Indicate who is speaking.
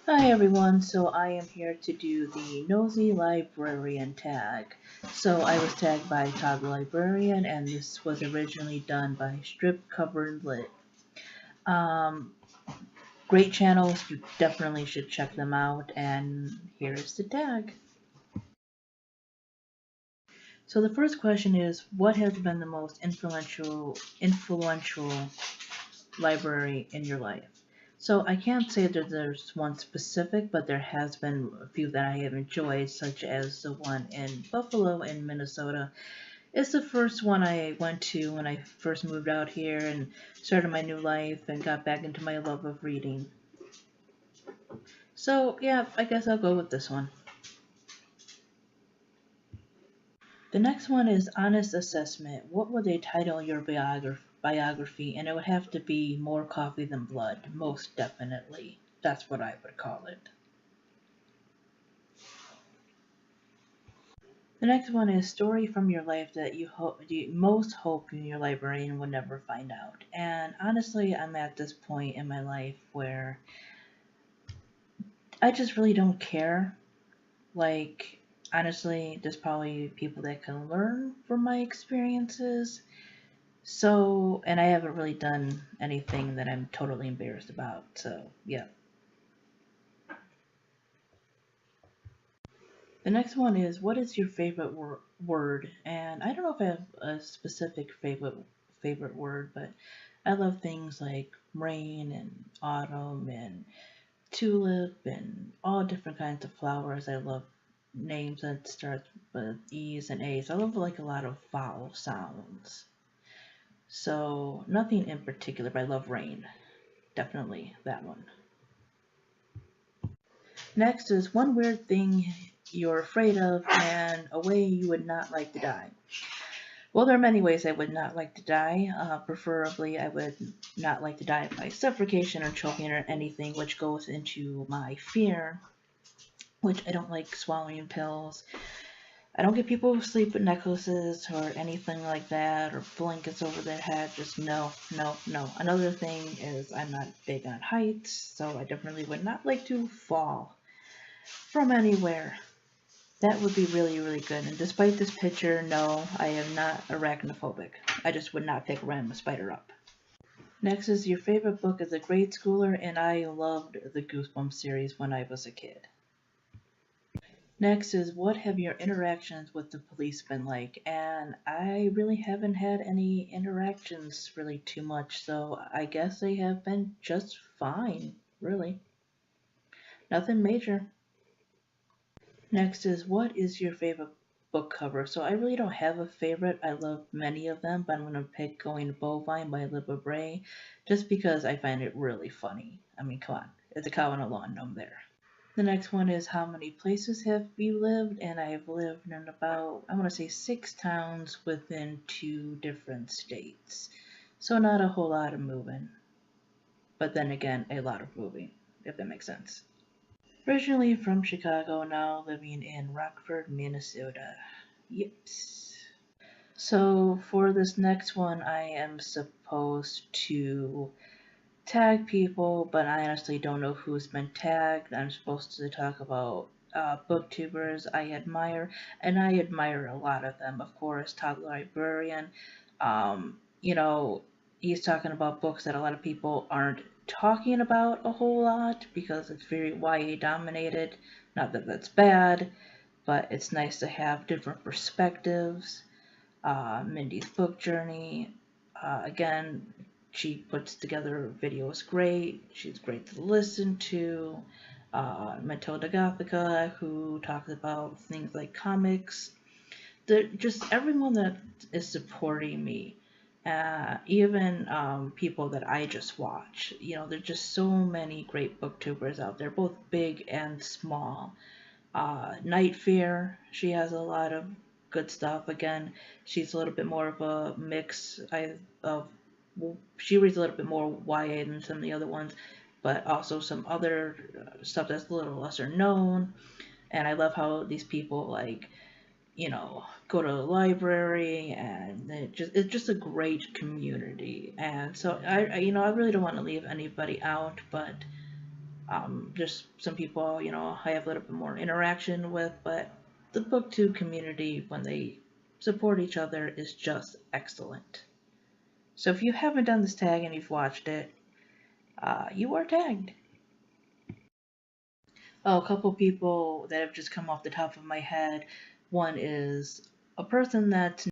Speaker 1: Hi everyone, so I am here to do the Nosy Librarian Tag. So I was tagged by Todd the Librarian, and this was originally done by Strip Covered Lit. Um, Great channels, you definitely should check them out, and here's the tag. So the first question is, what has been the most influential library in your life? So I can't say that there's one specific, but there has been a few that I have enjoyed, such as the one in Buffalo in Minnesota. It's the first one I went to when I first moved out here and started my new life and got back into my love of reading. So yeah, I guess I'll go with this one. The next one is Honest Assessment. What would they title your biography? And it would have to be More Coffee Than Blood, most definitely. That's what I would call it. The next one is Story from your life that you most hope your librarian would never find out. And honestly, I'm at this point in my life where I just really don't care. Like, honestly, there's probably people that can learn from my experiences. So, and I haven't really done anything that I'm totally embarrassed about. So, yeah. The next one is, what is your favorite word? And I don't know if I have a specific favorite word, but I love things like rain and autumn and tulip and all different kinds of flowers. I love names that start with E's and A's. I love like a lot of vowel sounds. So nothing in particular, but I love rain. Definitely that one. Next is one weird thing you're afraid of and a way you would not like to die. Well, there are many ways I would not like to die. Preferably, I would not like to die by suffocation or choking or anything, which goes into my fear, which I don't like swallowing pills. I don't get people who sleep with necklaces or anything like that or blankets over their head. Just no, no, no. Another thing is I'm not big on heights, so I definitely would not like to fall from anywhere. That would be really, really good. And despite this picture, no, I am not arachnophobic. I just would not pick a random spider up. Next is your favorite book as a grade schooler, and I loved the Goosebumps series when I was a kid. Next is what have your interactions with the police been like? And I really haven't had any interactions really too much, so I guess they have been just fine, really. Nothing major. Next is what is your favorite book cover? So I really don't have a favorite. I love many of them, but I'm gonna pick Going Bovine by Libba Bray just because I find it really funny. I mean, come on, it's a cow on a lawn gnome there. The next one is how many places have you lived? And I have lived in about, I want to say 6 towns within 2 different states. So not a whole lot of moving. But then again, a lot of moving, if that makes sense. Originally from Chicago, now living in Rockford, Minnesota. Yips. So for this next one, I am supposed to tag people, but I honestly don't know who's been tagged. I'm supposed to talk about booktubers I admire, and I admire a lot of them. Of course, Todd the Librarian. You know, he's talking about books that a lot of people aren't talking about a whole lot because it's very YA dominated. Not that that's bad, but it's nice to have different perspectives. Mindy's book journey. Again, she puts together videos great. She's great to listen to. Matilda Gothica, who talks about things like comics. Just everyone that is supporting me. Even people that I just watch. You know, there's just so many great booktubers out there, both big and small. Night Fear, she has a lot of good stuff. Again, she's a little bit more of a mix of she reads a little bit more YA than some of the other ones, but also some other stuff that's a little lesser known. And I love how these people like go to the library, and it's just a great community. And so I really don't want to leave anybody out, but Just some people, I have a little bit more interaction with, but the booktube community, when they support each other, is just excellent. So if you haven't done this tag and you've watched it, you are tagged. Oh, a couple people that have just come off the top of my head. One is a person that's